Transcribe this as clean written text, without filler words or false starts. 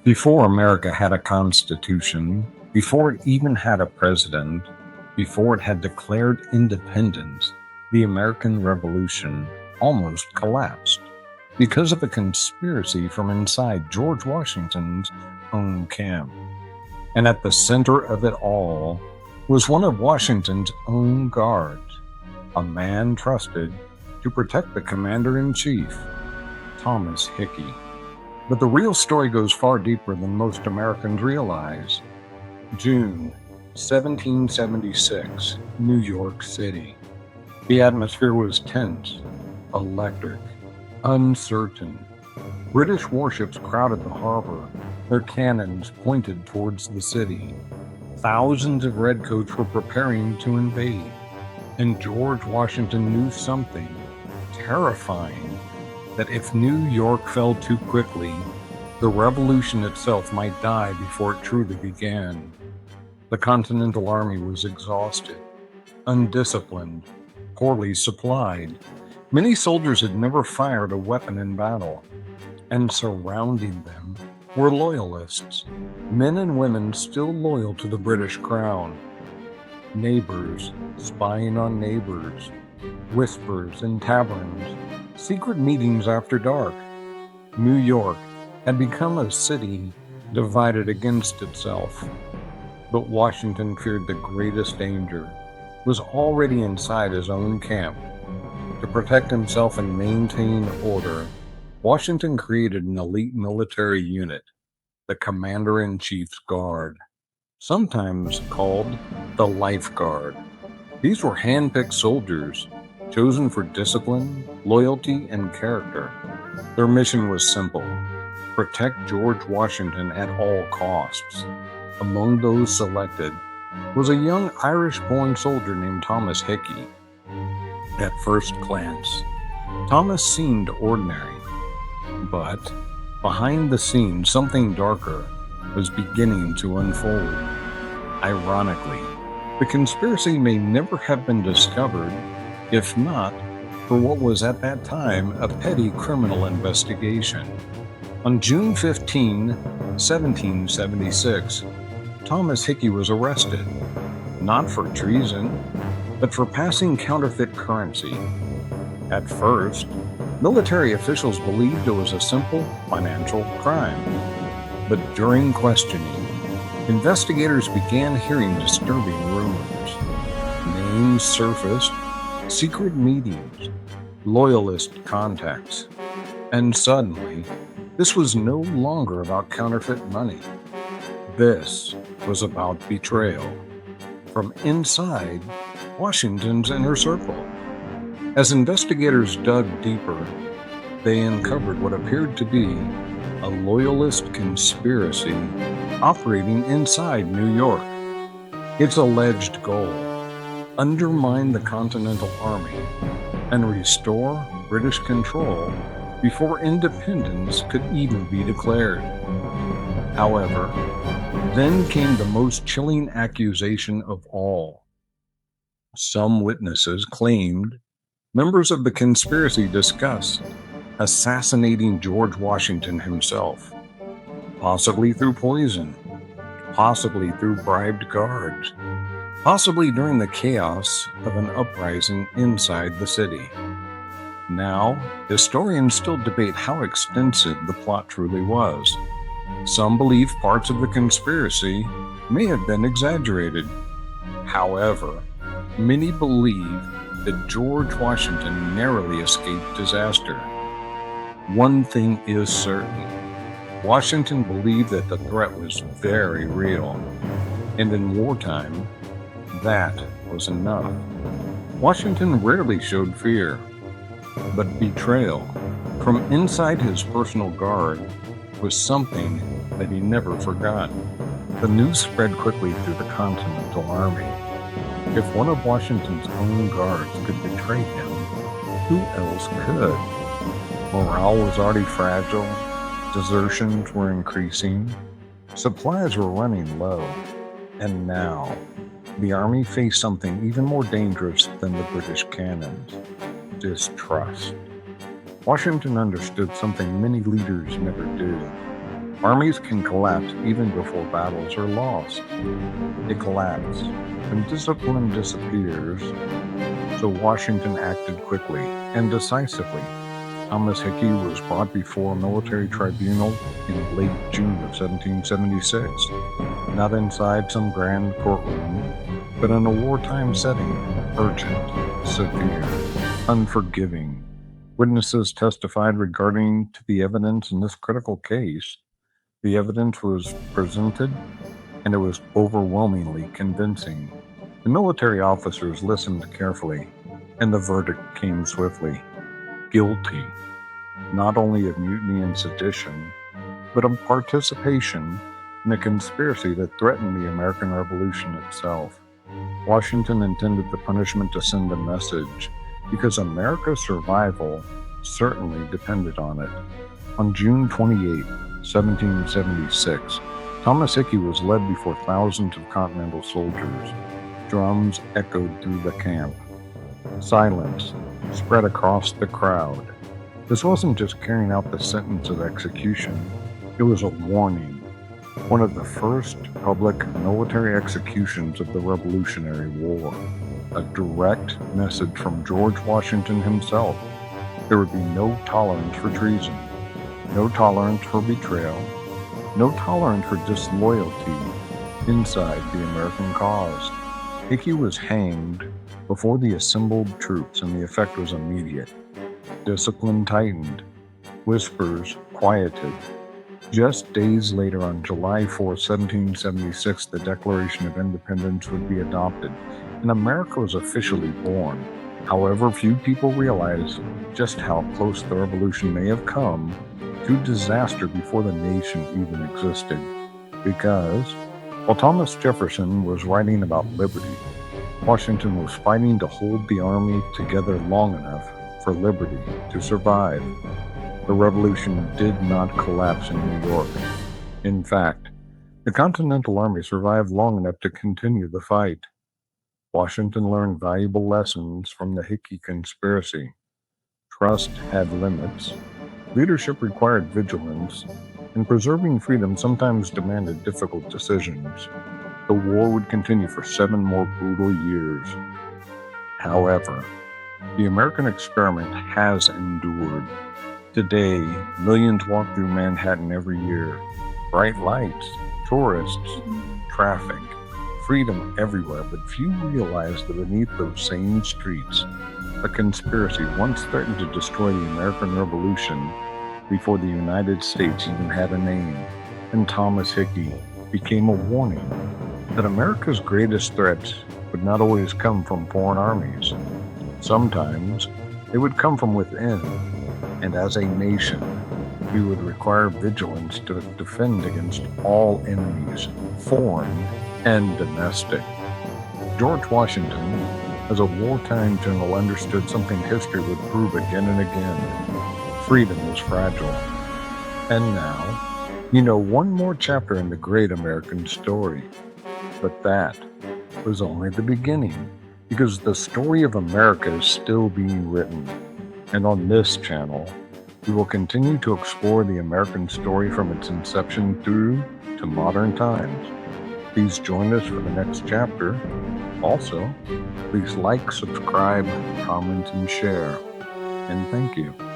Before America had a constitution, before it even had a president, before it had declared independence, the American Revolution almost collapsed because of a conspiracy from inside George Washington's own camp. And at the center of it all was one of Washington's own guards, a man trusted to protect the commander in chief, Thomas Hickey. But the real story goes far deeper than most Americans realize. June 1776, New York City. The atmosphere was tense, electric, uncertain. British warships crowded the harbor, their cannons pointed towards the city. Thousands of redcoats were preparing to invade, and George Washington knew something terrifying, that if New York fell too quickly, the revolution itself might die before it truly began. The Continental Army was exhausted, undisciplined, poorly supplied. Many soldiers had never fired a weapon in battle, and surrounding them were loyalists, men and women still loyal to the British crown. Neighbors spying on neighbors, whispers in taverns, secret meetings after dark. New York had become a city divided against itself. But Washington feared the greatest danger was already inside his own camp. To protect himself and maintain order, Washington created an elite military unit, the Commander-in-Chief's Guard, sometimes called the Life Guard. These were hand-picked soldiers, chosen for discipline, loyalty, and character. Their mission was simple: protect George Washington at all costs. Among those selected was a young Irish-born soldier named Thomas Hickey. At first glance, Thomas seemed ordinary, but behind the scenes, something darker was beginning to unfold. Ironically, the conspiracy may never have been discovered if not for what was at that time a petty criminal investigation. On June 15, 1776, Thomas Hickey was arrested, not for treason, but for passing counterfeit currency. At first, military officials believed it was a simple financial crime. But during questioning, investigators began hearing disturbing rumors. Names surfaced, secret meetings, loyalist contacts, and suddenly, this was no longer about counterfeit money. This was about betrayal from inside Washington's inner circle. As investigators dug deeper, they uncovered what appeared to be a loyalist conspiracy operating inside New York. Its alleged goal: undermine the Continental Army and restore British control before independence could even be declared. However, then came the most chilling accusation of all. Some witnesses claimed members of the conspiracy discussed assassinating George Washington himself, possibly through poison, possibly through bribed guards, possibly during the chaos of an uprising inside the city. Now, historians still debate how extensive the plot truly was. Some believe parts of the conspiracy may have been exaggerated. However, many believe that George Washington narrowly escaped disaster. One thing is certain: Washington believed that the threat was very real, and in wartime, that was enough. Washington rarely showed fear, but betrayal from inside his personal guard was something that he never forgot. The news spread quickly through the Continental Army. If one of Washington's own guards could betray him, who else could? Morale was already fragile, desertions were increasing, supplies were running low, and now the Army faced something even more dangerous than the British cannons: distrust. Washington understood something many leaders never do. Armies can collapse even before battles are lost. They collapse when discipline disappears, so Washington acted quickly and decisively. Thomas Hickey was brought before a military tribunal in late June of 1776, not inside some grand courtroom, but in a wartime setting, urgent, severe, unforgiving. Witnesses testified regarding to the evidence in this critical case. The evidence was presented, and it was overwhelmingly convincing. The military officers listened carefully, and the verdict came swiftly. Guilty, not only of mutiny and sedition, but of participation in a conspiracy that threatened the American Revolution itself. Washington intended the punishment to send a message, because America's survival certainly depended on it. On June 28, 1776, Thomas Hickey was led before thousands of Continental soldiers. Drums echoed through the camp. Silence spread across the crowd. This wasn't just carrying out the sentence of execution, it was a warning. One of the first public military executions of the Revolutionary War. A direct message from George Washington himself. There would be no tolerance for treason, no tolerance for betrayal, no tolerance for disloyalty inside the American cause. Hickey was hanged before the assembled troops, and the effect was immediate. Discipline tightened, whispers quieted. Just days later, on July 4, 1776, the Declaration of Independence would be adopted, and America was officially born. However, few people realize just how close the revolution may have come to disaster before the nation even existed. Because, while Thomas Jefferson was writing about liberty, Washington was fighting to hold the army together long enough for liberty to survive. The revolution did not collapse in New York. In fact, the Continental Army survived long enough to continue the fight. Washington learned valuable lessons from the Hickey conspiracy. Trust had limits, leadership required vigilance, and preserving freedom sometimes demanded difficult decisions. The war would continue for 7 more brutal years. However, the American experiment has endured. Today, millions walk through Manhattan every year. Bright lights, tourists, traffic, freedom everywhere, but few realize that beneath those same streets, a conspiracy once threatened to destroy the American Revolution before the United States even had a name, and Thomas Hickey became a warning that America's greatest threats would not always come from foreign armies. Sometimes they would come from within, and as a nation, we would require vigilance to defend against all enemies, foreign and domestic. George Washington, as a wartime general, understood something history would prove again and again. Freedom is fragile. And now, you know one more chapter in the great American story. But that was only the beginning, because the story of America is still being written. And on this channel, we will continue to explore the American story from its inception through to modern times. Please join us for the next chapter. Also, please like, subscribe, comment, and share. And thank you.